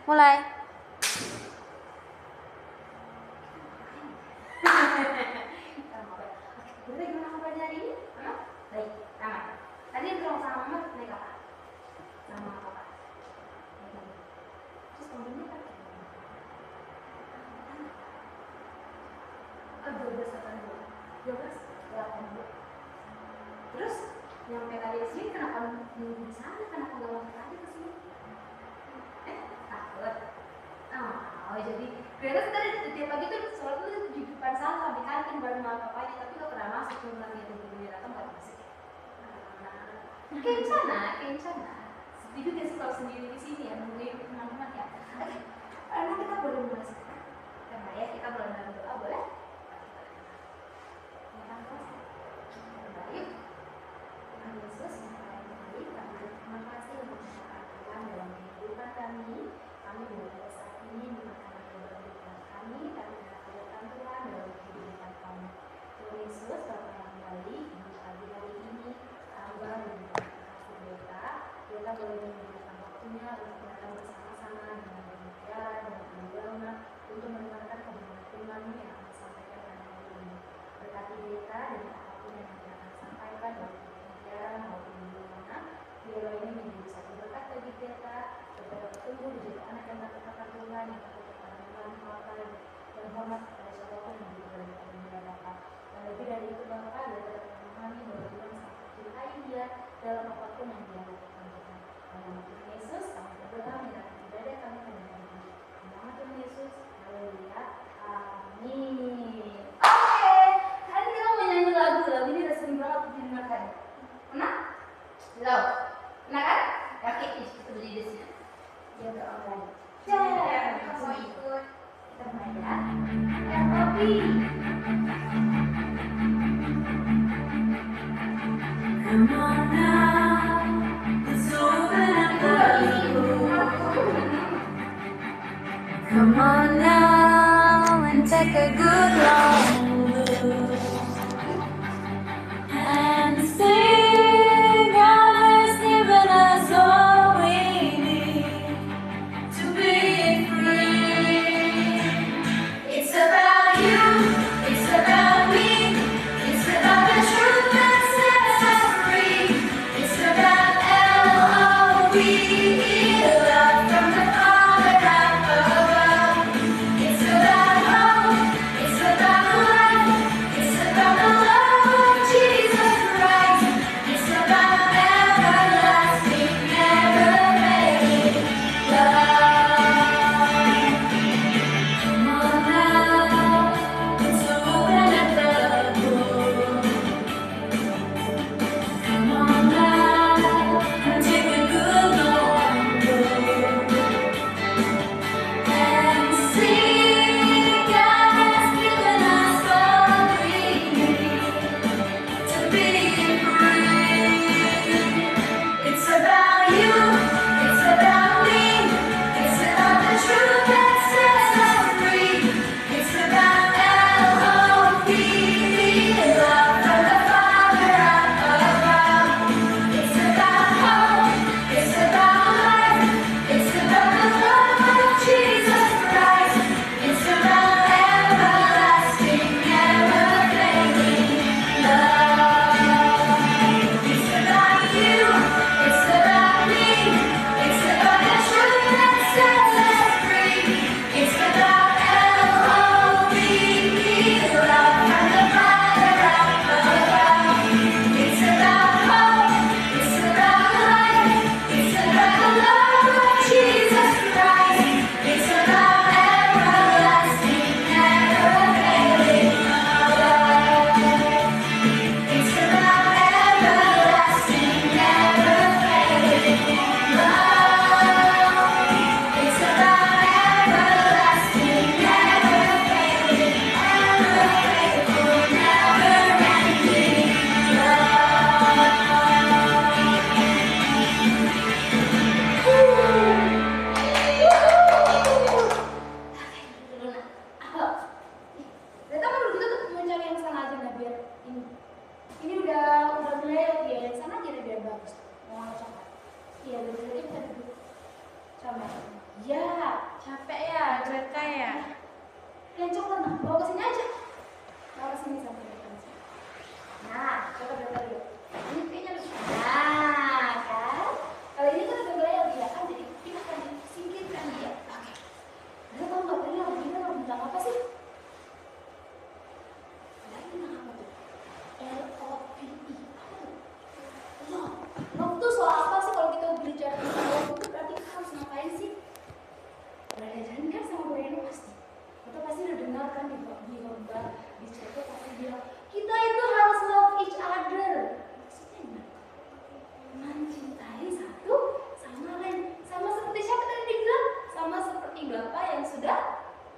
Mulai. Oke, gimana kabar hari ini? Baik, aman. Tadi ketemu sama mama naik apa? Sama papa. Terus mobilnya pakai? 12. Terus nyampe tadi ke sini kenapa nunggu di sana? Kenapa nggak masuk tadi ke sini? Takut. Oh, jadi Grace tadi tiap pagi tuh selalu di depan sana di kantin bareng sama papanya, tapi nggak pernah masuk. Cuma nanti itu dia datang nggak masuk. Kencana. Sedih juga sih kalau sendiri di sini ya, nungguin teman-teman ya. Oke, nah kita boleh mulai sekarang. Ya, kita boleh doa, boleh? Baik. Tuhan Yesus, terima kasih untuk Tuhan dalam kehidupan kami. Kami boleh pada saat ini mengatakan keberkatan kami keberkatan Tuhan dalam kehidupan kami. Tuhan Yesus, Bapa yang baik, di pagi hari ini, Abah dan kasih kita boleh memberikan waktunya untuk datang bersama-sama dengan berbicara dan berdoa untuk mendengarkan kebenaran Tuhan-Mu yang akan disampaikan pada hari ini. Berkati kita dengan apapun yang kita akan sampaikan, baik berbicara maupun di mana, biarlah ini menjadi satu berkat bagi kita, supaya bertumbuh menjadi anak yang takut Tuhan, yang takut kepada Tuhan, Bapa dan hormat kepada siapapun yang diberi kepada Bapa. Dan lebih dari itu Bapa, biarlah kita memahami bahwa Tuhan sangat mencintai dia dalam apapun yang dia lakukan kita. Dalam Tuhan Yesus, kami berdoa menyerahkan ibadah kami pada hari ini. Nama Tuhan Yesus, haleluya, amin. Oke, hari ini kita mau nyanyi lagu ini udah sering banget didengarkan. Pernah? Belum? Pernah kan? Oke, kita berdiri di sini. Dia beronline. Kita mau ikut. Kita main ya. Yang kopi. Come on now, let's open up the door. Come on now and take a good long look and sing. God has given us all we need to be free. It's about you, it's about me, it's about the truth that sets us free. It's about L-O-V-E, love from the Father up above. It's about hope, it's about Yang coklat, nah, bawa ke sini aja. Bawa ke sini sampai depan sini. Nah, coba dengar dulu. Ini kayaknya lebih. Nah, kan? Kalau ini kan udah mulai dia kan, jadi kita akan singkirkan dia. Oke. Ada tahu nggak tadi yang kita mau bilang apa sih? Tadi bilang apa tuh? LOVE. Apa tuh? Love. Love tuh soal apa sih kalau kita bicara tentang love itu berarti kita harus ngapain sih? Udah diajarin kan sama Bu Reno pasti. Atau pasti udah dengar kan di khotbah, di cerita pasti bilang kita itu harus love each other. Maksudnya gimana? Mencintai satu sama lain. Sama seperti siapa tadi dibilang? Sama seperti Bapak yang sudah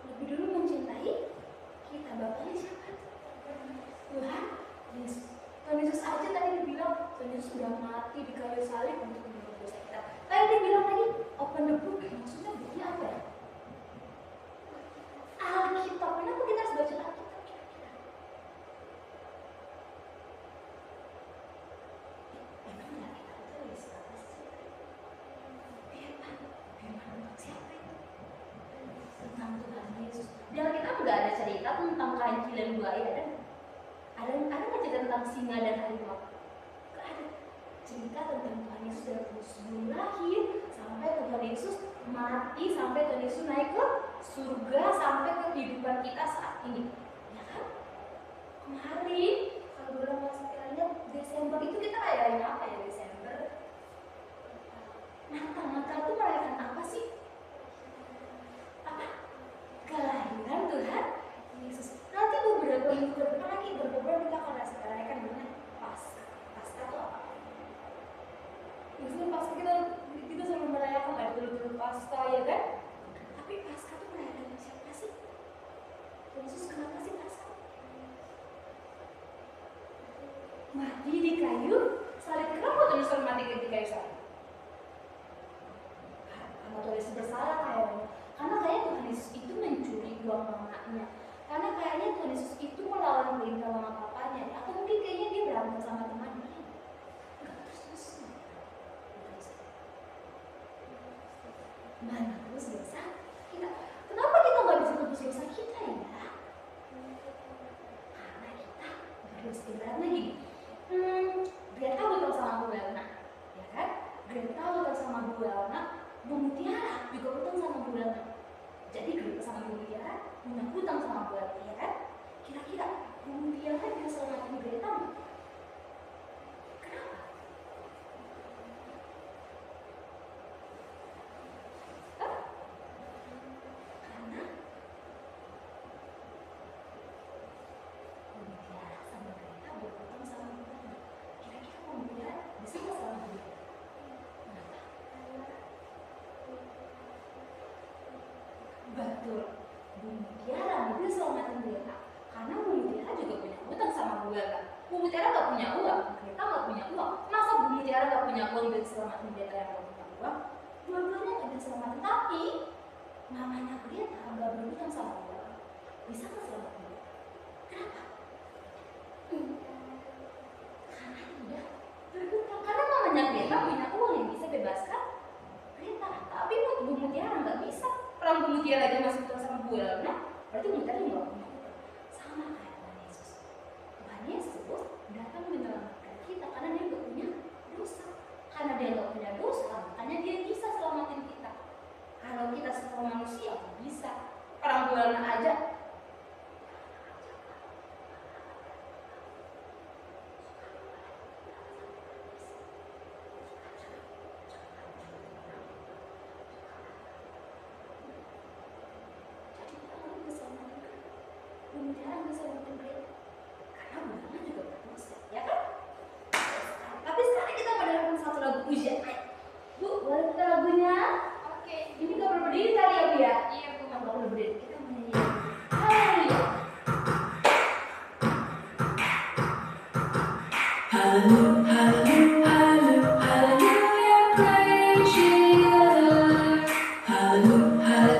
lebih dulu mencintai kita. Bapaknya siapa? Tuhan Yesus. Tuhan Yesus aja tadi dibilang Tuhan Yesus sudah mati di kayu salib untuk menebus dosa kita. Tadi dibilang lagi open the book. Maksudnya bukunya apa ya? Alkitab. Kenapa kita harus baca Alkitab? Emang Alkitab itu tulis apa sih? Firman untuk siapa itu? Tentang Tuhan Yesus. Di Alkitab nggak ada cerita tentang kancil dan buaya, ada nggak cerita tentang singa dan harimau? Nggak ada. Cerita tentang Tuhan Yesus dari sebelum lahir sampai Tuhan Yesus mati, sampai Tuhan Yesus naik ke surga, sampai ke kehidupan kita saat ini, ya kan? Kemarin kalau bulan sekiranya Desember itu kita rayain apa ya? Desember Natal itu merayakan apa sih? Apa? Kelahiran Tuhan Yesus. Nanti beberapa minggu ke depan lagi berbulan kita akan rayakan namanya Paskah. Paskah itu apa? Biasanya Paskah kita selalu merayakan ada dulu Paskah, ya kan? Tapi Paskah itu merayakan siapa sih? Yesus kenapa sih Paskah? Mati di kayu salib. Kenapa Tuhan Yesus mati di kayu salib? Karena Tuhan Yesus bersalah kayaknya. Karena kayaknya Tuhan Yesus itu mencuri uang mamanya. Karena kayaknya Tuhan Yesus itu melawan perintah mama papanya. Atau mungkin kayaknya dia berantem sama temannya. Enggak terus. Mana terus dosa kita? Kenapa kita nggak bisa tebus dosa kita ya? Karena kita berdosa. Ibaratnya gini, Greta hutang sama Bu Elna, ya kan? Greta hutang sama Bu Elna, Bu Mutiara juga hutang sama Bu Elna. Jadi Greta sama Bu Mutiara punya hutang sama Bu Elna, ya kan? Kira-kira Bu Mutiara bisa selamatin Greta nggak? Kenapa? Karena Bu Mutiara sama Greta berhutang sama Bu Elna. Kira-kira Bu Mutiara bisa nggak selamatin Greta? Kenapa? Betul, Bu Mutiara bisa selamatin Greta. Karena Bu Mutiara juga punya hutang sama Bu Elna. Bu Mutiara nggak punya uang, Greta nggak punya uang. Masa Bu Mutiara nggak punya uang bisa selamatin Greta yang nggak punya uang? Dua-duanya nggak bisa selamatin. Tapi mamanya Greta nggak berhutang sama Bu Elna. Bisa nggak selamatin Greta? Kenapa? Karena tidak berhutang. Karena mamanya Greta punya uang yang bisa bebaskan Greta. Tapi Bu Mutiara nggak bisa. Orang Bu Mutiara aja masih hutang sama Bu Elna, berarti Bu Mutiara nggak punya hutang. Sama kayak Tuhan Yesus. Tuhan Yesus datang menyelamatkan kita karena dia nggak punya dosa. Karena dia nggak punya dosa, makanya dia bisa selamatin kita. Kalau kita semua manusia bisa. Orang Bu Elna aja Mutiara bisa selamatin Greta karena Bu Elna juga berdosa, ya kan? Tapi sekarang kita mau dengarkan satu lagu pujian. Bu, boleh kita lagunya? Oke. Ini nggak perlu berdiri kali ya Bu ya? Iya Bu, nggak perlu berdiri. Kita mau nyanyi. Haleluya. Hallelujah, praise ye the Lord. Hallelujah,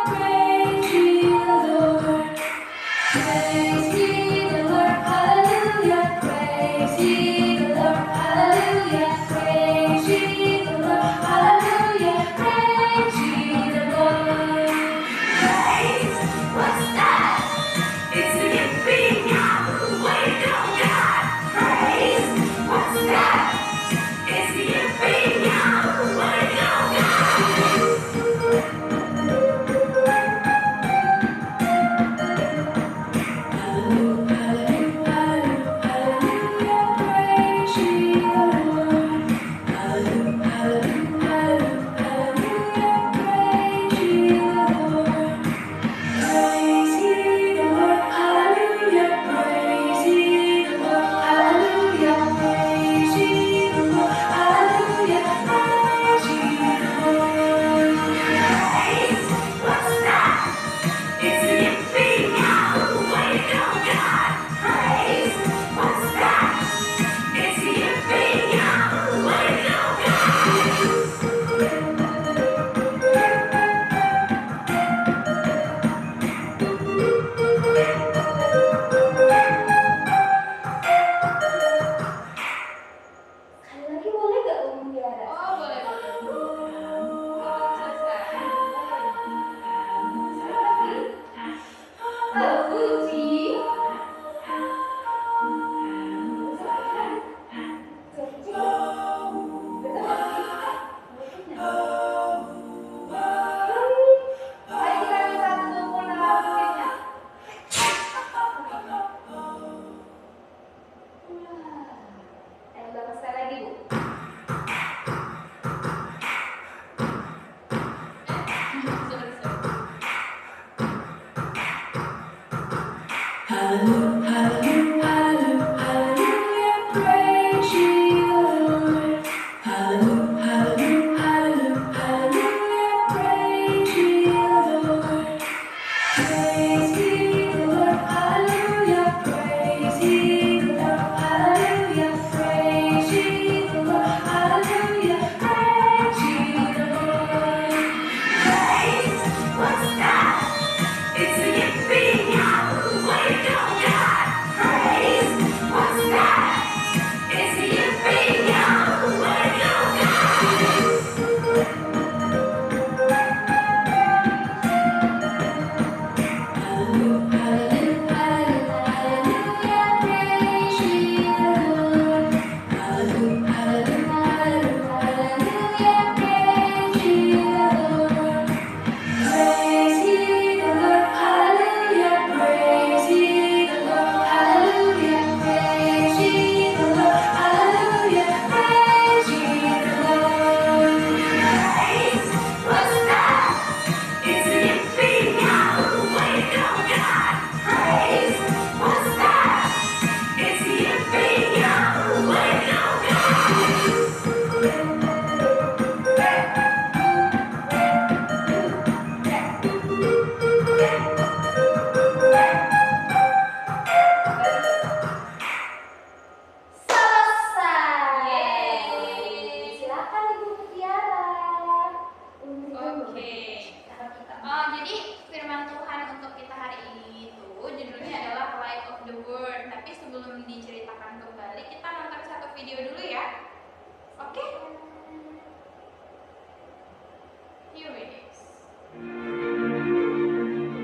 praise ye the Lord. Praise ye the Lord, hallelujah, praise ye the Lord, hallelujah, praise ye the Lord, hallelujah, praise ye the Lord.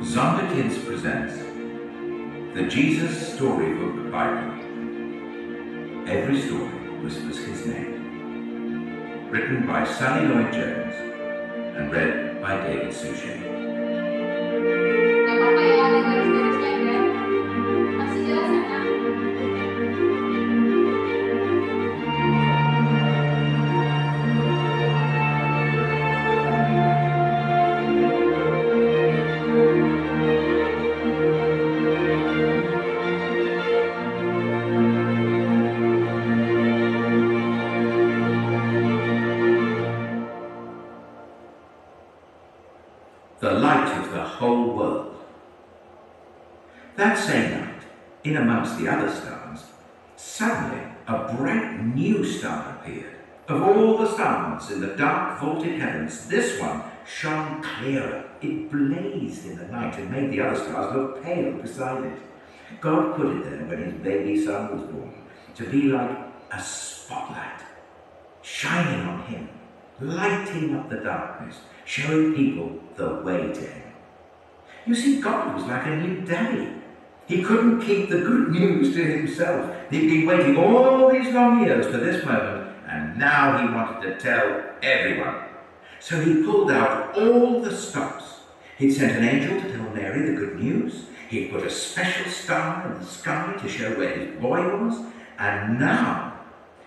Zonda Kids presents the Jesus Storybook Bible. Every story whispers his name. Written by Sally Lloyd Jones and read by David Suchet. The light of the whole world. That same night, in amongst the other stars, suddenly a bright new star appeared. Of all the stars in the dark vaulted heavens, this one shone clearer. It blazed in the night and made the other stars look pale beside it. God put it there when his baby son was born, to be like a spotlight, shining on him, lighting up the darkness, showing people the way to him. You see, God was like a new daddy. He couldn't keep the good news to himself. He'd been waiting all these long years for this moment, and now he wanted to tell everyone. So he pulled out all the stops. He'd sent an angel to tell Mary the good news. He'd put a special star in the sky to show where his boy was. And now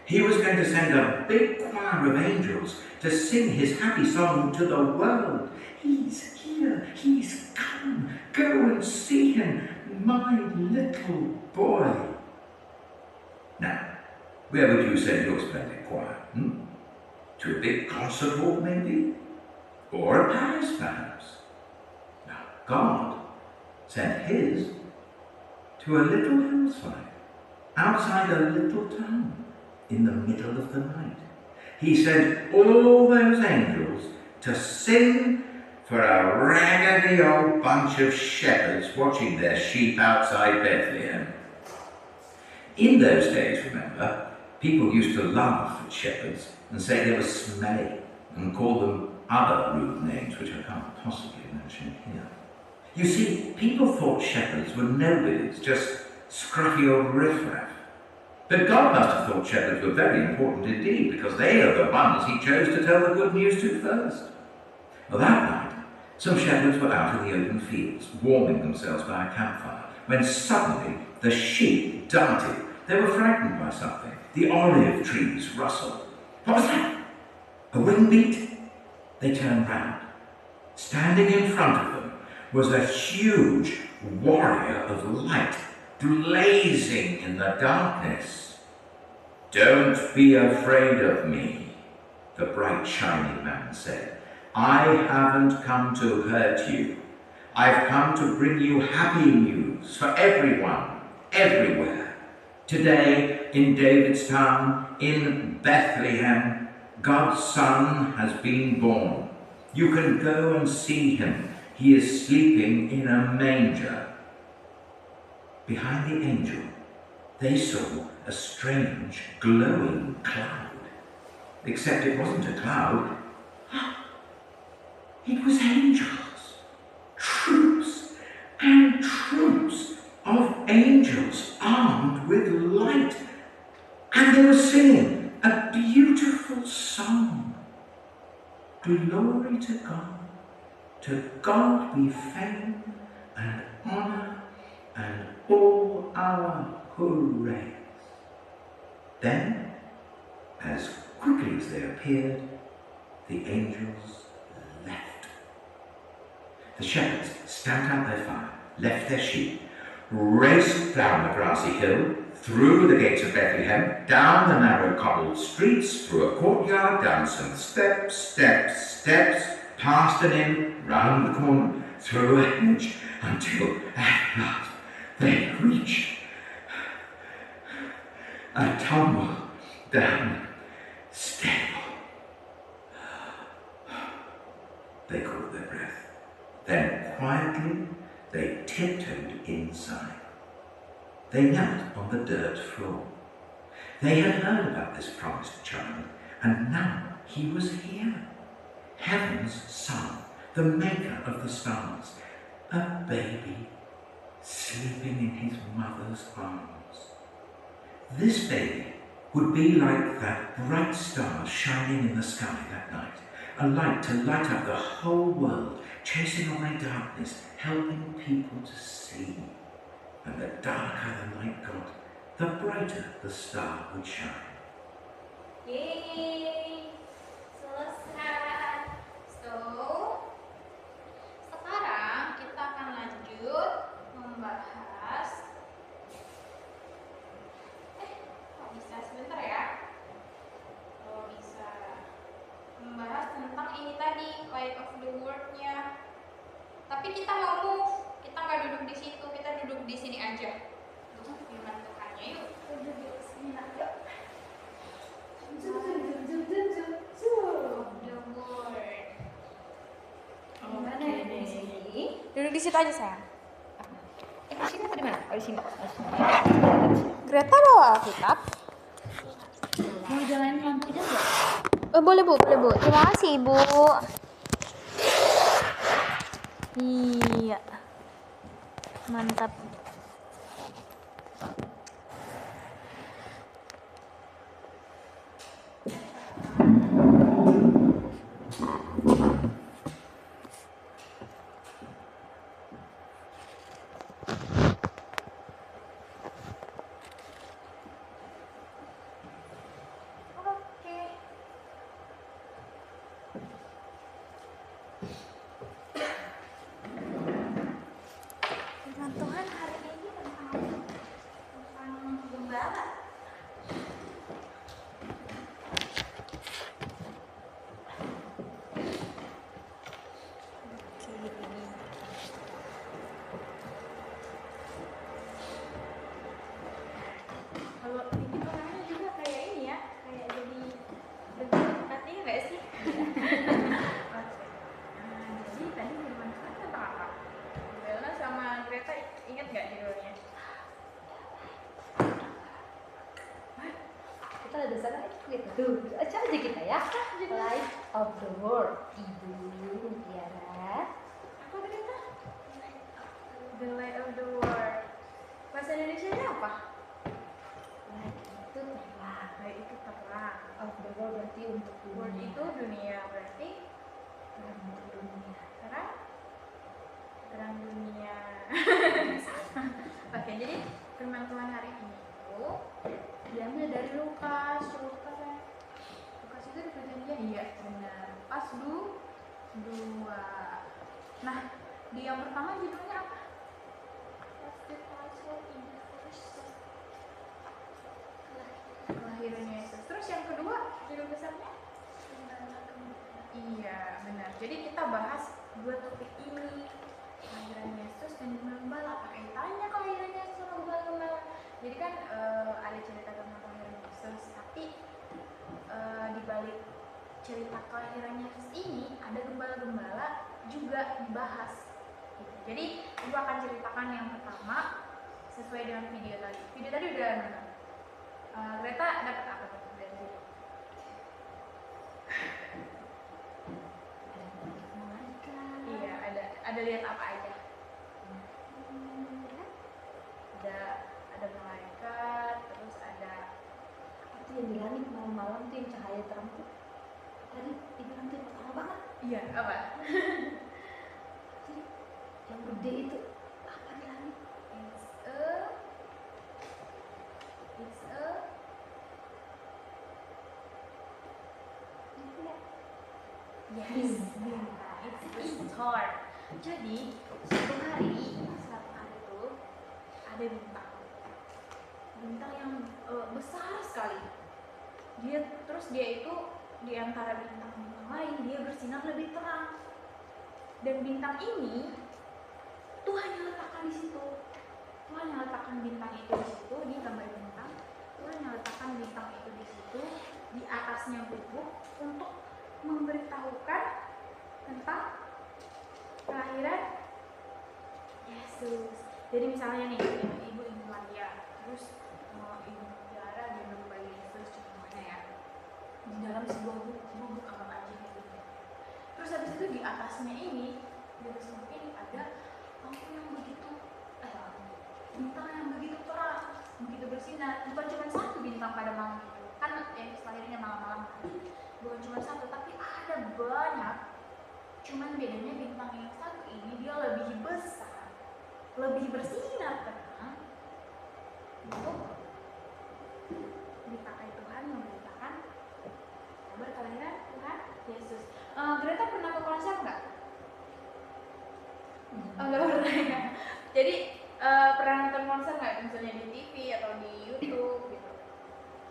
he was going to send a big choir of angels to sing his happy song to the world. He's here, he's come, go and see him, my little boy. Now, where would you send your splendid choir? To a big concert hall, maybe? Or a palace, perhaps? Now, God sent his to a little hillside, outside a little town, in the middle of the night. He sent all those angels to sing for a raggedy old bunch of shepherds watching their sheep outside Bethlehem. In those days, remember, people used to laugh at shepherds and say they were smelly and call them other rude names which I can't possibly mention here. You see, people thought shepherds were nobodies, just scruffy old riffraff. But God must have thought shepherds were very important indeed, because they are the ones he chose to tell the good news to first. Well, that night, some shepherds were out in the open fields, warming themselves by a campfire, when suddenly the sheep darted. They were frightened by something. The olive trees rustled. What was that? A wing beat? They turned round. Standing in front of them was a huge warrior of light, blazing in the darkness. "Don't be afraid of me," the bright shining man said. "I haven't come to hurt you. I've come to bring you happy news for everyone, everywhere. Today, in David's town, in Bethlehem, God's Son has been born. You can go and see him. He is sleeping in a manger." Behind the angel, they saw a strange, glowing cloud. Except it wasn't a cloud. It was angels. Troops and troops of angels armed with light. And they were singing a beautiful song. "Glory to God. To God be fame and honor and all our hoorays." Then, as quickly as they appeared, the angels left. The shepherds stamped out their fire, left their sheep, raced down the grassy hill, through the gates of Bethlehem, down the narrow cobbled streets, through a courtyard, down some steps, past an inn, round the corner, through a hedge, until at last they reached a tumble-down stable. They caught their breath. Then quietly they tiptoed inside. They knelt on the dirt floor. They had heard about this promised child, and now he was here. Heaven's Son, the maker of the stars, a baby sleeping in his mother's arms. This baby would be like that bright star shining in the sky that night, a light to light up the whole world, chasing away darkness, helping people to see. And the darker the night got, the brighter the star would shine. Yeay, selesai. So, sekarang kita akan lanjut membahas. Kok bisa sebentar ya? Oh, bisa membahas tentang ini tadi, light of the world-nya. Tapi kita mau move, kita nggak duduk di situ, kita duduk di sini aja. Untuk firman Tuhannya, yuk. Duduk di sini, yuk. The word. Gimana ya di sini? Duduk di situ aja sayang. Di sini apa di mana? Oh di sini. Greta bawa Alkitab. Mau jalanin lampunya nggak? Oh, boleh bu, boleh bu. Terima kasih ibu. Iya, mantap. Oke. Firman Tuhan hari ini tentang gembala. Kalau ini orangnya juga kayak ini ya, kayak jadi lebih dekatnya nggak sih? Jadi tadi firman Tuhan tentang apa? Bella sama Greta ingat nggak judulnya? Kita ada sana gitu. Aja aja kita ya. Light of the world. Ibu Tiara. Apa Greta? The light of the world. Bahasa Indonesia-nya apa? Light itu terang. Light itu terang. Of the world berarti untuk World dunia. itu dunia, berarti Terang untuk dunia. terang. Terang dunia. Oke, jadi firman Tuhan hari ini itu diambil dari Lukas. Lukas ya. Lukas itu di perjanjian, iya benar. Pas 2. Nah, di yang pertama judulnya apa? What's the title in the kelahiran Yesus. Terus yang kedua judul besarnya? Iya benar. Jadi kita bahas dua topik ini, kelahiran Yesus dan gembala. Apa kaitannya kelahiran Yesus sama gembala-gembala? Jadi kan ada cerita tentang kelahiran Yesus, tapi di balik cerita kelahiran Yesus ini ada gembala-gembala juga dibahas. Gitu. Jadi ibu akan ceritakan yang pertama sesuai dengan video tadi. Video tadi udah nonton. Greta dapat apa tuh dari situ? Iya, ada lihat apa aja? Ada malaikat, terus ada Itu yang di langit malam-malam tuh yang cahaya terang tuh. Tadi dibilang tuh pertama banget. iya apa? Jadi yang gede itu apa di langit? It's a Itu ya. yes, it's a star. Jadi suatu hari tuh ada bintang yang besar sekali. Dia itu di antara bintang-bintang lain dia bersinar lebih terang. Dan bintang ini Tuhan yang letakkan di situ. Tuhan yang letakkan bintang itu di situ, di gambar bintang. Tuhan yang letakkan bintang itu di situ, di atasnya bubuk untuk memberitahukan tentang kelahiran Yesus. Jadi misalnya nih, ibu Maria, terus ibu Tiara gendong bayi Yesus mana ya? Di dalam sebuah bubuk apa aja gitu. Terus habis itu di atasnya ini, di atas bubuk ini ada lampu yang begitu, bintang yang begitu terang, begitu bersinar. Bukan cuma satu bintang pada malam itu, kan yang lahirnya malam-malam. Bukan cuma satu, tapi ada banyak. Cuman bedanya bintang yang satu ini dia lebih besar, lebih bersinar terang. Untuk dipakai Tuhan memberitakan kabar kelahiran Tuhan Yesus. Greta pernah ke konser nggak? Nggak pernah ya. Jadi pernah nonton konser nggak, misalnya di TV atau di YouTube gitu?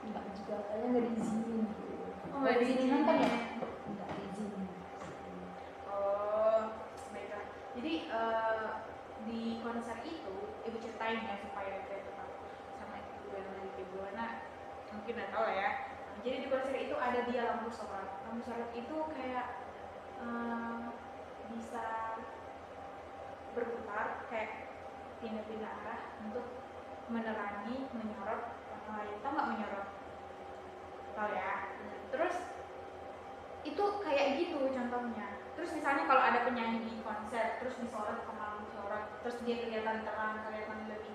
Enggak juga, kayaknya nggak diizinin. Oh, nggak diizinin nonton ya? Nggak diizinin. Oh, baiklah. Jadi di konser itu ibu ceritain ya supaya Greta tahu sama ibu Buana mungkin nggak tahu lah ya. Jadi di konser itu ada dia lampu sorot. Lampu sorot itu kayak bisa berputar, kayak pindah-pindah arah untuk menerangi, menyorot orang lain. Tahu nggak menyorot? Tahu ya. Terus itu kayak gitu contohnya. Terus misalnya kalau ada penyanyi di konser, terus disorot sama lampu sorot, terus dia kelihatan terang, kelihatan lebih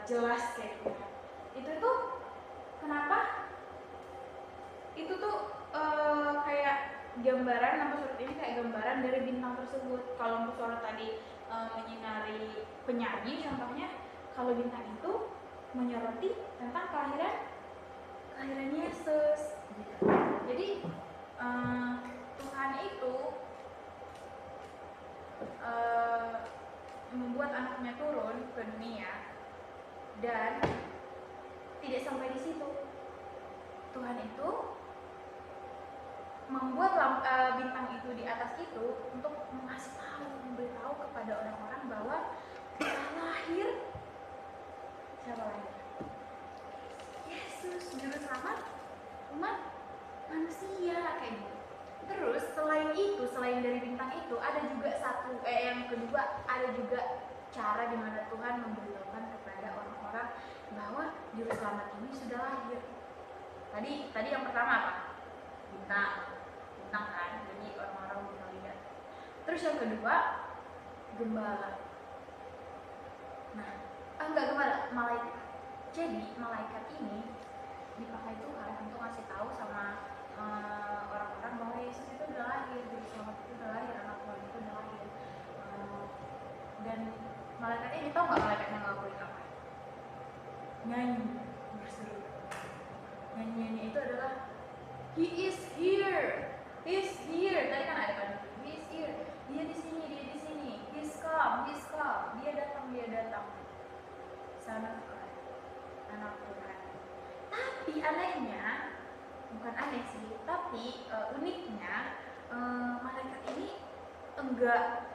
jelas kayak gitu. Itu tuh kenapa? Itu tuh kayak gambaran, lampu sorot ini kayak gambaran dari bintang tersebut. Kalau lampu sorot tadi menyinari penyanyi contohnya, kalau bintang itu menyoroti tentang kelahiran Yesus. Jadi Tuhan itu membuat anaknya turun ke dunia, dan tidak sampai di situ. Tuhan itu membuat bintang itu di atas itu untuk mengasih tahu, memberitahu kepada orang-orang bahwa lahir siapa lahir? Yesus, juru selamat umat manusia kayak gitu. Terus selain dari bintang itu ada juga yang kedua, ada juga cara di mana Tuhan memberitahukan kepada orang-orang bahwa juru selamat ini sudah lahir. Tadi yang pertama apa? Bintang kan, jadi orang-orang bisa lihat. Terus yang kedua gembala. Nah, enggak gembala, malaikat. Jadi malaikat ini dipakai Tuhan untuk ngasih tahu sama orang-orang bahwa Yesus itu udah lahir, juru selamat itu udah lahir, anak Tuhan itu udah lahir. Dan malaikat ini, tahu nggak malaikatnya ngelakuin apa? Nyanyi berseru. Nyanyiannya itu adalah He is here. He's here. Tadi kan ada kan? He is here. Dia di sini. He's come. Dia datang. Sana Tuhan, anak Tuhan. Tapi tapi anehnya, bukan aneh sih, tapi uniknya malaikat ini enggak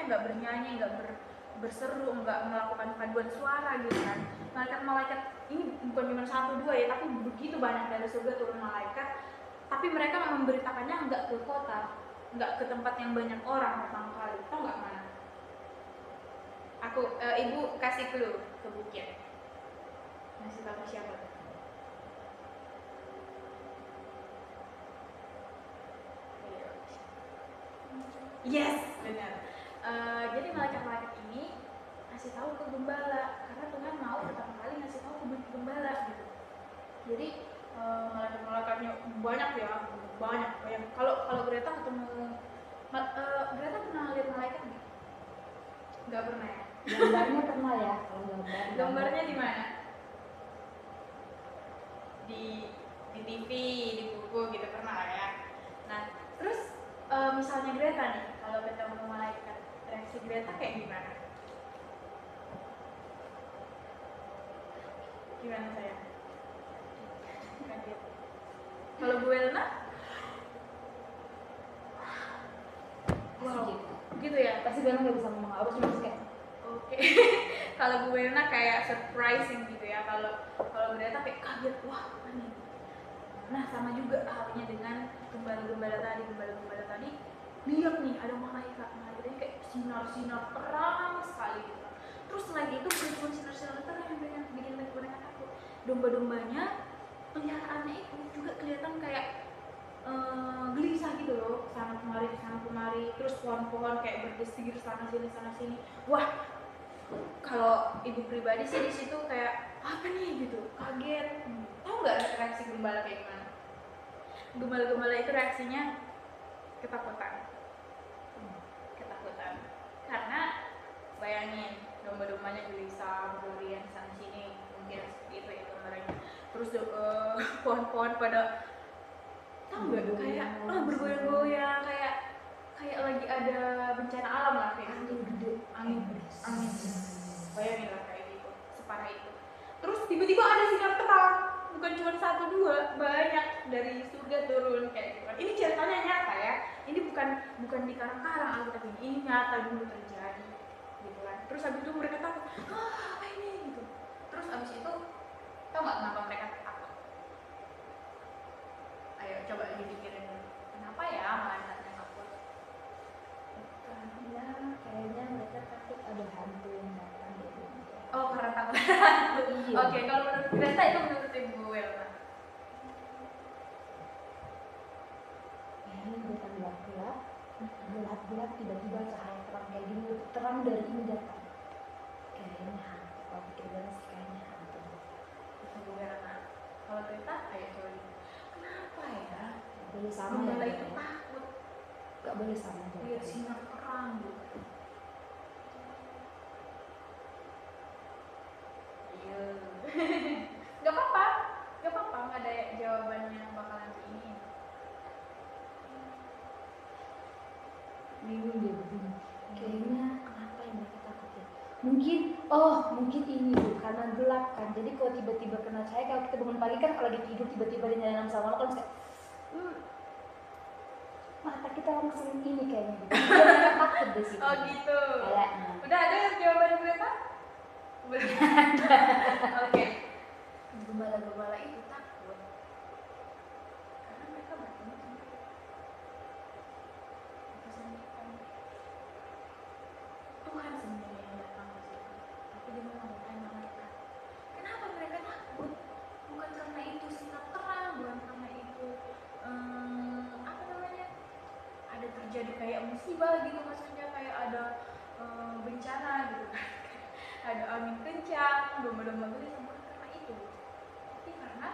bernyanyi, enggak berseru, enggak melakukan paduan suara gitu kan. Malaikat-malaikat ini bukan cuma satu dua ya, tapi begitu banyak dari surga turun malaikat, tapi mereka memberitakannya enggak ke kota, enggak ke tempat yang banyak orang pertama kali. Tahu nggak mana? Ibu kasih clue ke bukit. Ngasih tahu siapa tuh? Yes, benar. Jadi malaikat-malaikat ini ngasih tahu ke gembala, karena Tuhan mau pertama kali ngasih tahu ke gembala gitu. Jadi malaikat-malaikatnya banyak ya, banyak. Kalau Greta ketemu, Greta pernah lihat malaikat nggak? Nggak pernah ya. Gambarnya pernah ya, kalau Gambarnya di mana? Di TV, di buku gitu pernah lah ya. Nah, terus misalnya Greta nih, kalau ketemu malaikat, reaksi Greta kayak gimana? Gimana saya? Kaget. Kalau Bu Elna? Wow, Gitu ya? pasti gue nggak bisa ngomong apa, cuma kayak Oke. Kalau Bu Elna kayak surprising gitu ya. Kalau Greta kayak kaget, wah apa nih? Nah, sama juga halnya dengan gembala-gembala tadi. Lihat nih ada malaikatnya kayak sinar-sinar terang sekali gitu. Terus selain itu bukan sinar-sinar terang yang bikin mereka takut. Domba-dombanya peliharaannya itu juga kelihatan kayak gelisah gitu loh, sana kemari, terus pohon-pohon kayak berdesir sana sini. Wah, kalau ibu pribadi sih di situ kayak apa nih gitu, kaget. Tahu nggak reaksi gembala kayak gimana? Gembala-gembala itu reaksinya ketakutan, karena bayangin domba-dombanya gelisah, berlarian sana sini, mungkin seperti itu ya gambarnya. Terus pohon-pohon pada tahu nggak kayak bergoyang-goyang, kayak lagi ada bencana alam lah, kayak angin bayangin lah kayak gitu, separah itu. Terus tiba-tiba ada sinar terang, bukan cuma satu dua, banyak dari surga turun kayak gitu. Ini ceritanya nyata ya, ini bukan dikarang-karang Alkitab ini nyata dulu terjadi gitu kan. Terus habis itu mereka takut, apa ini gitu. Terus habis itu tau nggak kenapa mereka takut? Ayo coba dipikirin dulu, kenapa ya malaikatnya takut? karena kayaknya mereka takut ada hantu yang datang gitu. Oh, karena takut hantu. Iya. Oke, kalau menurut Greta itu menurut Ibu Welna. Ini gue gelap tiba-tiba cahaya terang kayak gini, terang dari ini datang. Kayaknya hantu, kalau pikir gue sih kayaknya hantu. Itu Bu Welna. Kalau Greta, ayo coba dulu. Kenapa ya? Gak boleh sama ya. Gembala itu ya. takut Gak boleh sama lihat jawabannya. sinar terang gitu. Iya. Gak apa-apa, nggak ada jawabannya yang bakalan ini. Bingung dia begini. Kayaknya kenapa yang mereka takutin? Mungkin ini tuh karena gelap kan. Jadi kalau tiba-tiba kena cahaya, kalau kita bangun pagi kan, kalau lagi tidur tiba-tiba dia nyalain sama lo kan kayak mata kita langsung ini kayaknya gitu. Dia takut deh sih. Oh gitu. Kayaknya. Udah ada jawaban Greta? Belum. Oke. Gembala-gembala itu takut karena mereka bertemu sama Tuhan sendiri yang datang ke situ. Tapi dia mengatakan malaikat. Kenapa mereka takut? Bukan karena itu sinar terang, bukan karena itu apa namanya? Ada terjadi kayak musibah gitu, maksudnya kayak ada bencana gitu kan. Ada angin kencang, domba-domba gelisah, bukan karena itu, tapi karena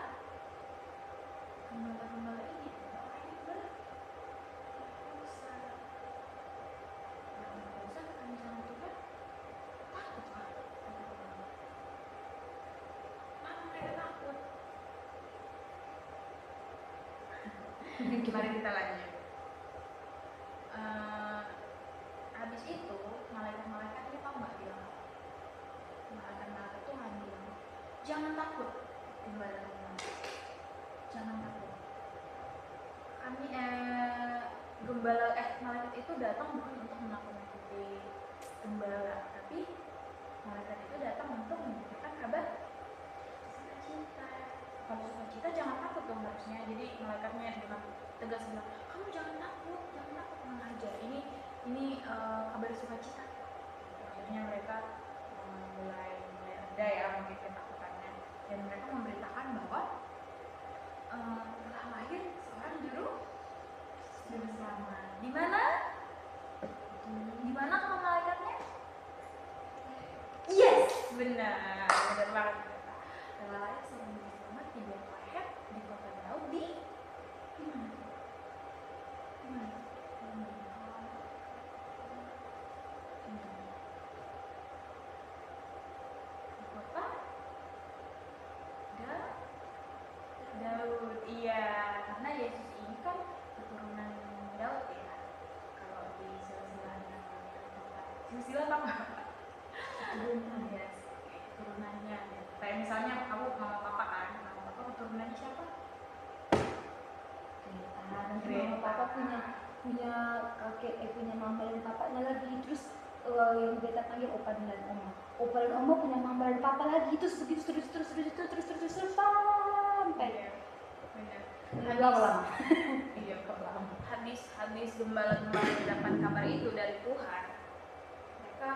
gembala-gembala ini orangnya berdosa. Orang berdosa ketemu sama Tuhan, takut kan? Kenapa mereka takut? Mari kita lanjut. Habis itu malaikat-malaikat ini tahu nggak bilang? Malaikat Tuhan bilang, jangan takut gembala-gembala. malaikat itu datang bukan untuk menakut-nakuti gembala, tapi malaikat itu datang untuk memberikan kabar sukacita. Kalau sukacita jangan takut dong harusnya. Jadi malaikatnya dengan tegas bilang, kamu jangan takut tenang aja. Ini kabar sukacita. Akhirnya mereka mulai reda ya mungkin ketakutannya, dan mereka memberitakan bahwa telah lahir seorang juru selamat. Di mana? Di mana kamu malaikatnya? Yes, benar banget. Telah lahir seorang juru selamat di Bethlehem, di kota Daud, di mana? Di kota Daud. Iya, karena Yesus ini kan keturunan Daud ya. Kalau di silsilahnya silsilah apa? Ya, keturunannya. Kayak misalnya kamu mama papa kan, mama papa keturunannya siapa? Mama papa punya kakek, punya mama dan papanya lagi, terus yang beta panggil opa dan oma. Opa dan oma punya mama dan papa lagi, terus begitu terus sampai lama. Iya, habis gembala-gembala mendapat kabar itu dari Tuhan, mereka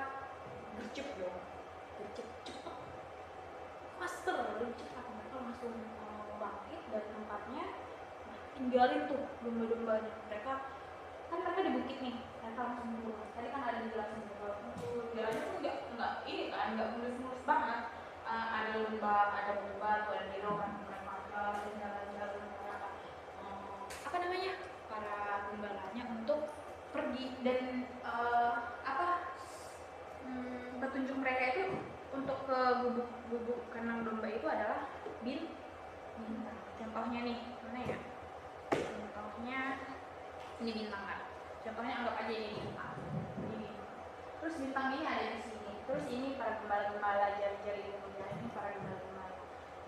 gercep cepet, faster, lebih cepat. Mereka langsung bangkit dari tempatnya, tinggalin tuh domba-dombanya. Mereka di bukit nih, mereka langsung pulang. Tadi kan ada dijelasin kalau jalannya tuh nggak ini kan, nggak mulus-mulus banget. Ada lembah, ada batu, ada niro kan, mereka jalan-jalan apa namanya, para gembalanya untuk pergi, dan petunjuk mereka itu untuk ke gubuk kandang domba itu adalah bintang. Contohnya nih, mana ya? Contohnya ini bintang kan. Contohnya anggap aja ini bintang. Ini. Terus bintang ini ada di sini. Terus ini para gembala-gembala jari-jari ini para gembala-gembala.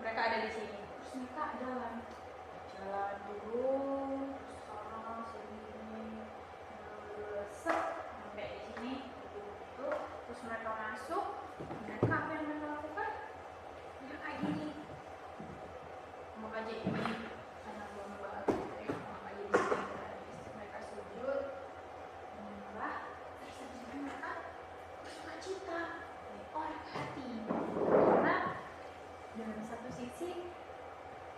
Mereka ada di sini. Terus mereka jalan dulu, sana sini, sampai di sini, itu. Terus mereka masuk. Mereka apa yang mereka lakukan? Ya kayak gini. Mau aja ini karena domba, mau aja di sini. Mereka sujud, menyembah, terus mereka bersukacita, oleh hati. Karena dalam satu sisi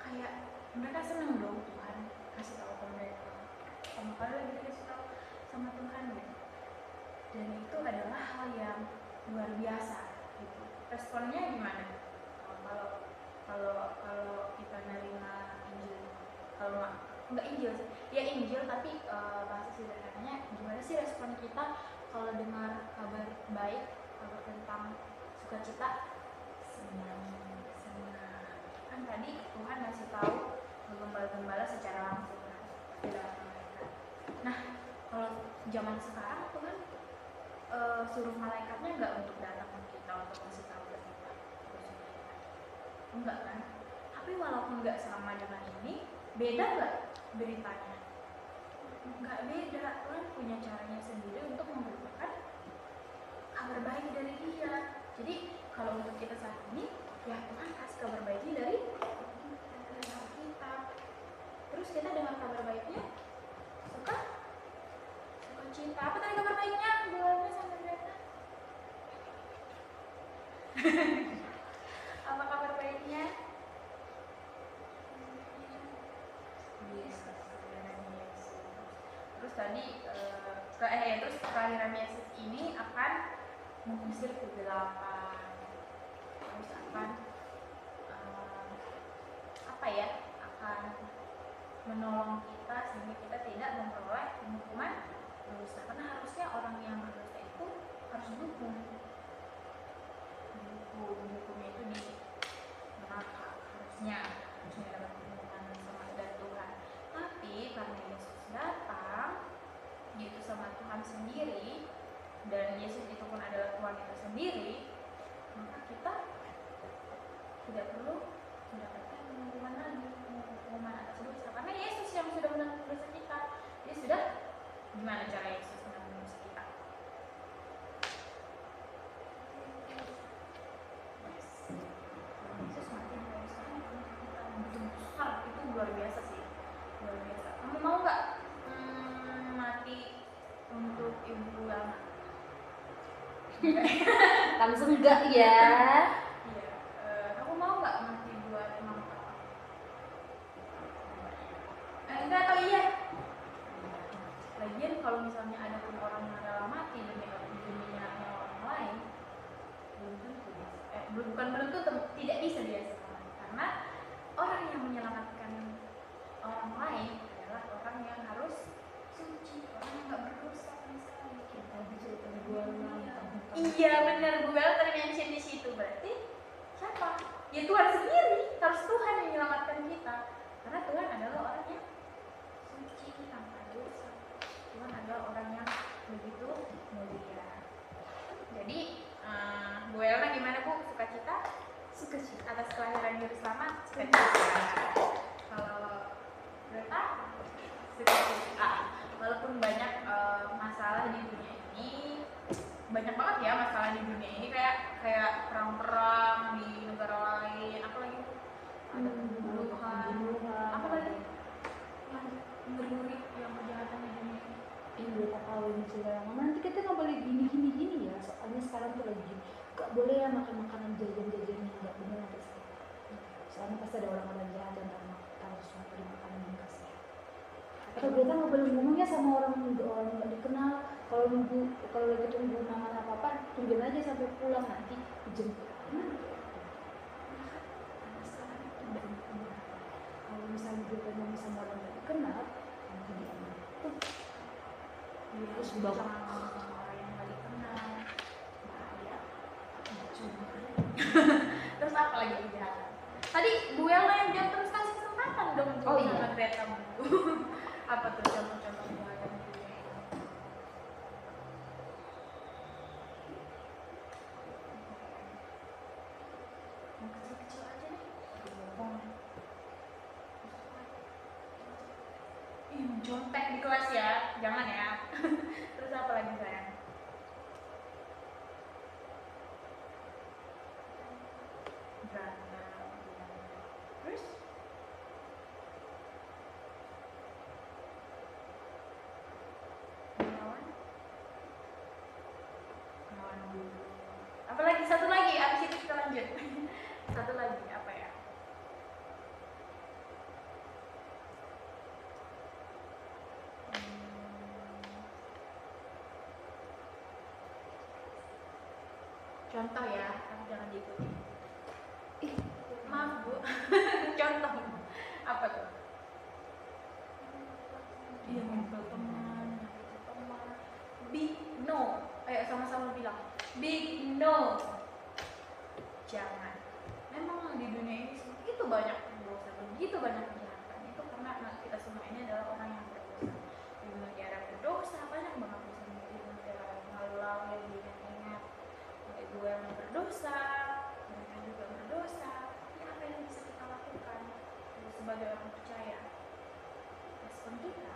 kayak mereka senang dong Tuhan kasih tahu ke mereka, sama kali lagi dikasih tahu sama Tuhan gitu. Dan itu adalah hal yang luar biasa gitu. Responnya gimana? Kalau kita nerima Injil, kalau nggak Injil sih, ya Injil tapi bahasa sederhananya gimana sih respon kita kalau dengar kabar baik, kabar tentang sukacita? Senang. Kan tadi Tuhan ngasih tahu gembala-gembala secara langsung kepada mereka. Nah, kalau zaman sekarang Tuhan suruh malaikatnya nggak untuk datang ke kita untuk ngasih tahu ke kita, enggak kan? Tapi walaupun nggak sama dengan ini, beda nggak beritanya? Nggak beda. Tuhan punya caranya sendiri untuk memberitakan kabar baik dari Dia. Jadi kalau untuk kita saat ini, ya Tuhan kasih kabar baiknya dari kita. Terus kita dengar kabar baiknya suka cinta. Apa tadi kabar baiknya? Bulannya sampai berapa? Apa kabar baiknya? Yesus. Terus tadi terus kelahiran Yesus ini akan mengusir kegelapan. Terus akan akan menolong kita sehingga kita tidak memperoleh hukuman dosa. Karena harusnya orang yang berdosa itu harus hukumnya itu di neraka, harusnya dapat hukuman sama dari Tuhan. Tapi karena Yesus datang, yaitu sama Tuhan sendiri, dan Yesus itu pun adalah Tuhan kita sendiri, maka kita tidak perlu mendapatkan hukuman lagi, hukuman atas dosa, karena Yesus yang sudah menanggung dosa kita. Dia sudah Gimana cara Yesus menebus kita? Yesus mati di kayu salib untuk kita, begitu besar, itu luar biasa sih, luar biasa. Kamu mau nggak mati untuk ibu lama? Langsung enggak ya. Iya. Kamu mau nggak mati buat mama papa? Enggak atau iya? Lagian kalau misalnya ada pun orang yang rela mati demi nyawa orang lain, belum tentu bukan belum tentu, tidak bisa dihasilkan, karena orang yang menyelamatkan orang lain adalah orang yang harus suci, orang yang nggak berdosa sama sekali. Tadi cerita gue Iya benar, Bu Bel tadi mention di situ. Berarti siapa? Ya Tuhan sendiri. Harus Tuhan yang menyelamatkan kita, karena Tuhan adalah orang yang suci tanpa dosa. Tuhan adalah orang yang begitu mulia. Jadi Bu Elna gimana Bu? Sukacita? Sukacita Atas kelahiran Juru Selamat? Sukacita. Kalau Greta? Sukacita. Walaupun banyak masalah di dunia ini, banyak banget ya masalah di dunia ini, kayak perang-perang di negara lain, apa lagi? Ada pembunuhan, apa lagi? Yang ngeri-ngeri, yang kejahatan di dunia ini. gue tak tahu ini cerita lama. Nanti kita nggak boleh gini ya. Soalnya sekarang tuh lagi nggak boleh ya makan makanan jajan-jajan yang nggak benar nanti sehat. Soalnya pasti ada orang-orang jahat yang taruh sesuatu di makanan yang nggak sehat. Atau kita nggak boleh ngomongnya sama orang nggak dikenal. Kalau lagi tunggu mama atau papa, tungguin aja sampai pulang, nanti dijemput. Kalau misalnya kita ngomong sama orang nggak dikenal, nanti diaman. Terus bawa sama orang yang nggak dikenal, bahaya. Terus apa lagi kejahatan? Tadi Bu Elna yang jawab, terus kasih kesempatan dong Bu Oh, iya. sama Greta Bu. Apa tuh contoh-contoh kejahatan di dunia ini? Yang kecil-kecil aja deh. Ih, mencontek di kelas ya, jangan ya. Terus apa lagi sayang? Berantem. Terus? Kenalan? Kenalan dulu. Apa lagi? Satu lagi, abis itu kita lanjut. Satu lagi, apa ya? Contoh ya, tapi jangan diikuti. Maaf Bu. Contoh apa tuh? Iya, nempel teman, big no. Ayo sama-sama bilang big no. Jangan. Memang di dunia ini begitu banyak dosa, begitu banyak kejahatan. Itu karena kita semua ini adalah orang yang berdosa. Di negara berdosa banyak banget dosa. Di negara ngalau yang diingat-ingat. Gue yang berdosa, mereka juga berdosa. Tapi apa yang bisa kita lakukan sebagai orang percaya? Respon kita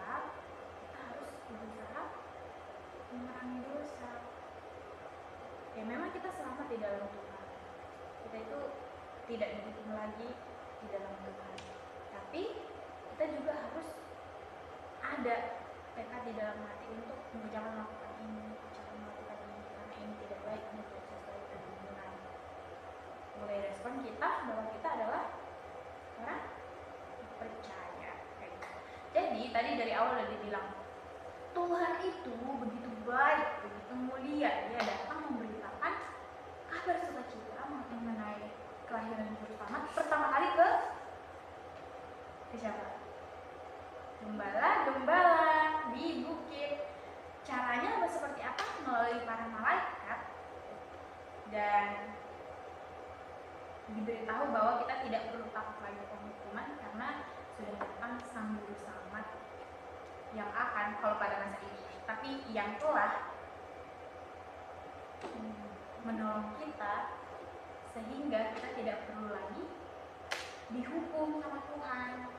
harus berusaha memerangi dosa. Ya memang kita selamat di dalam Tuhan. Kita itu tidak dihukum lagi di dalam Tuhan. Tapi kita juga harus ada tekad di dalam hati untuk jangan melakukan ini, jangan melakukan ini, karena ini tidak baik untuk sesuai dengan Tuhan. Mulai respon kita bahwa kita adalah orang percaya. Jadi tadi dari awal udah dibilang Tuhan itu begitu baik, begitu mulia. Dia datang memberitakan kabar sukacita mengenai kelahiran Juru Selamat pertama kali ke siapa? Gembala di bukit. Caranya seperti apa? Melalui para malaikat, dan diberitahu bahwa kita tidak perlu takut lagi penghukuman karena sudah datang Sang Juru Selamat yang akan, kalau pada masa ini, tapi yang telah menolong kita sehingga kita tidak perlu lagi dihukum sama Tuhan.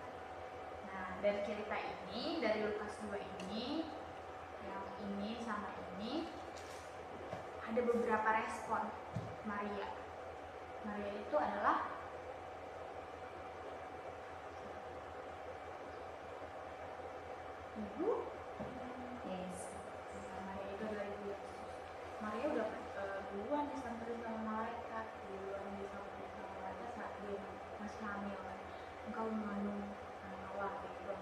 Nah, dari cerita ini, dari Lukas 2 ini, ada beberapa respon Maria. Maria itu adalah ibu. Yes. Maria itu adalah ibu Yesus. Maria udah duluan disamperin sama malaikat, saat dia masih hamil kan. Engkau mengandung anak Allah gitu.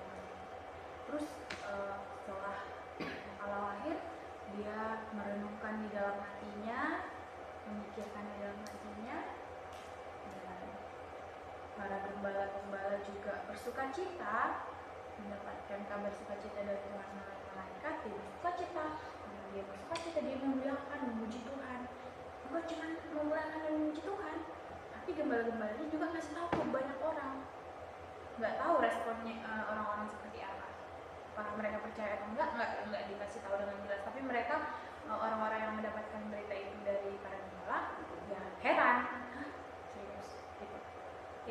Terus setelah Allah lahir, dia merenungkan di dalam hatinya, memikirkan di dalam hatinya, dan para gembala-gembala juga bersukacita mendapatkan kabar sukacita dari Tuhan melalui malaikat. Dia bersukacita, karena dia bersukacita, dia memuliakan, memuji Tuhan. Bukan cuma memuliakan dan memuji Tuhan, tapi gembala-gembalanya juga ngasih tahu ke banyak orang. Nggak tahu responnya orang-orang seperti apa. Apakah mereka percaya atau enggak dikasih tahu dengan jelas. Tapi mereka orang-orang yang mendapatkan berita itu dari para gembala, ya heran. Hah? Serius? Gitu.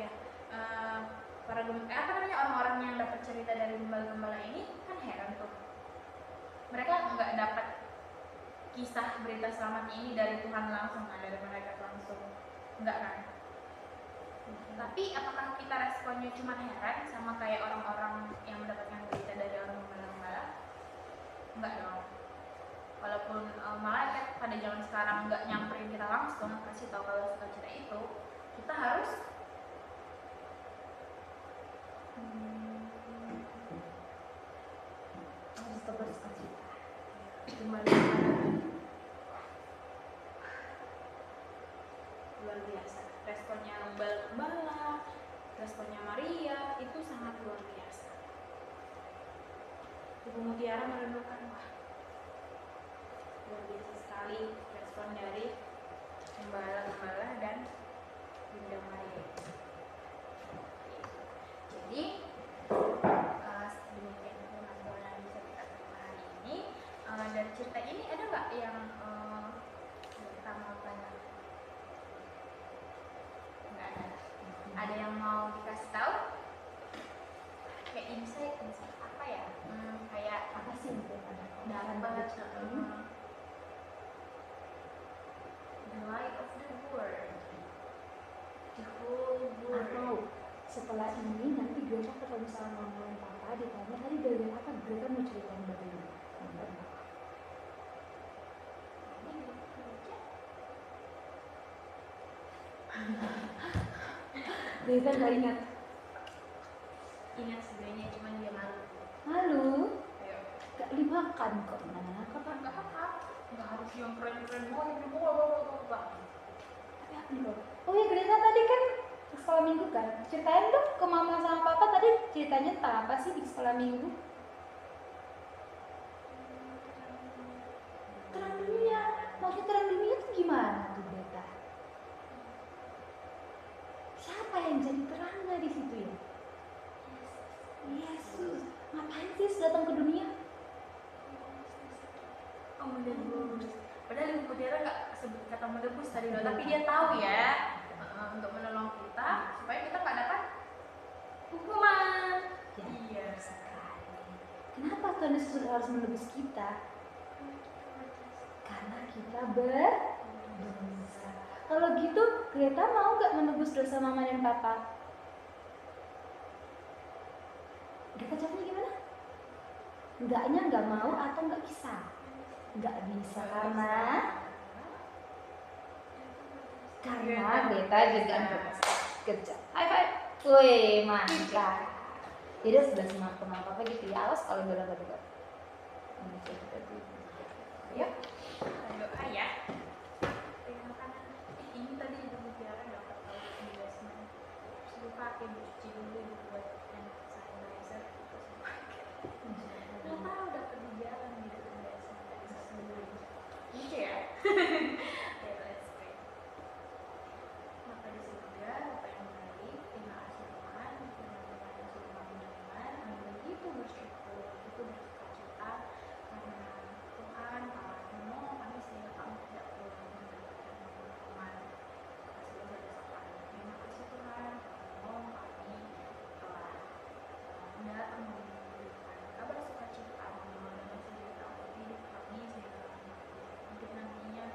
Ya, orang-orang yang dapat cerita dari gembala-gembala ini kan heran tuh. Mereka nggak dapat kisah berita selamatnya ini dari Tuhan langsung kan, dari malaikat langsung, enggak kan? Tapi apakah kita responnya cuma heran sama kayak orang-orang yang mendapatkan berita dari orang gembala-gembala? Enggak dong. Walaupun malaikat pada zaman sekarang nggak nyamperin kita langsung kasih tahu kalau sukacita itu, kita harus tetap bersukacita. kembali luar biasa. Responnya gembala, responnya Maria itu sangat luar biasa. Ibu Mutiara merenungkan, wah, luar biasa sekali respon dari gembala-gembala dan Bunda Maria. Jadi demikian firman Tuhan yang bisa kita terima hari ini. Dari cerita ini ada nggak yang kita mau tanya? Nggak ada. Ada yang mau dikasih tahu? Kayak insight apa ya? Kayak Apa sih yang ada? dalam banget. The light of the world, the whole world. Atau setelah ini nanti Greta ketemu sama mama dan papa, ditanya tadi udah lihat apa, Greta mau ceritain bagaimana. Greta nggak ingat. Ingat sebenarnya, cuman dia malu. Malu, Ayo. gak dimakan kok mana Nggak apa, nggak harus yang keren-keren banget, bawa. Tapi apa nih kok? Oh ya Greta tadi kan sekolah minggu kan, ceritain dong ke mama sama papa tadi ceritanya tentang apa sih di sekolah minggu? Terang dunia, maksud terang dunia itu gimana tuh Greta? Siapa yang jadi terangnya di situ ya? Yesus. Ngapain sih Yesus datang ke dunia? Oh, menebus. Padahal Ibu Mutiara nggak sebut kata menebus tadi loh, tapi dia tahu ya untuk menolong kita supaya kita nggak dapat hukuman. Ya, Iya. sekali. Kenapa Tuhan Yesus harus menebus kita? Karena kita berdosa. Kalau gitu, Greta mau nggak menebus dosa mama dan papa? Greta jawabnya gimana? Enggaknya nggak mau atau nggak bisa? Nggak bisa karena Greta juga berdosa. Kerja. High five. Wih, mantap. Jadi sudah semangat teman papa gitu ya. Awas kalau bilang gak juga. Yuk, kita doa ya. Dengan makanan ini tadi Ibu Mutiara dapat tahu penjelasan. Terus lupa pakai cuci dulu buat hand sanitizer. Terus lupa. Nggak tahu dapat di jalan gitu penjelasan tadi sebelum. Lucu ya. Ya, let's pray. Bapa di surga, Bapa yang baik, terima kasih Tuhan, firman Tuhan yang sudah kami dengar. Kami begitu bersyukur, begitu bersukacita karena Tuhan Allah-Mu, kami sehingga kami tidak perlu mendapatkan hukuman atas dosa-dosa kami. Terima kasih Tuhan, Allah kami telah datang memberikan kabar sukacita, dengan sejuta untuk hidup kami sehingga kami hidup nantinya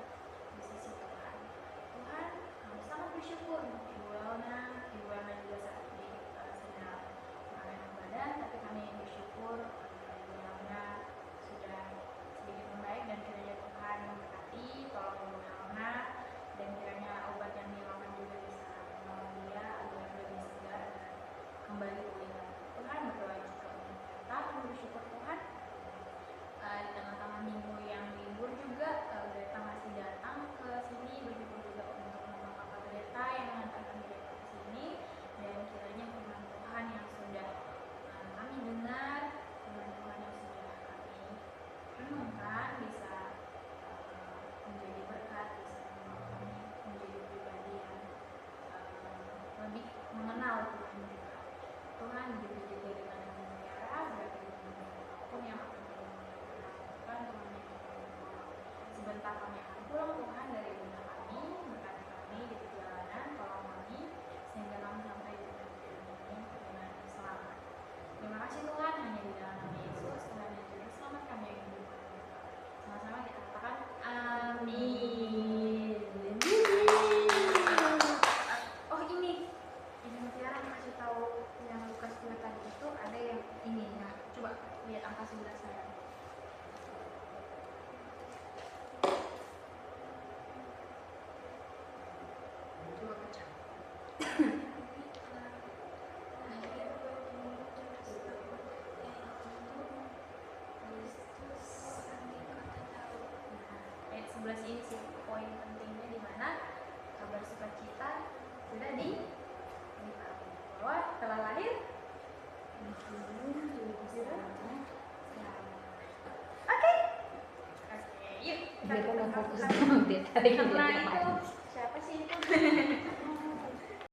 ketika kami akan pulang, Tuhan dari bunda kami berkati kami di perjalanan pulang kami, sehingga kami sampai di negeri ini dengan selamat. Terima kasih Tuhan, hanya di dalam nama Yesus Tuhan dan Juru Selamat kami yang hidup. Sama-sama kita katakan amin. Oh ini Mutiara kasih tahu yang Lukas 2 tadi itu ada yang ini. Nah coba lihat angka 11 saya. Coba baca. Ayat 11 ini sih poin pentingnya, di mana kabar sukacita sudah diberitahu bahwa telah lahir Oke, yuk kita Dia kan lakukan. fokus sama dia tadi Setelah itu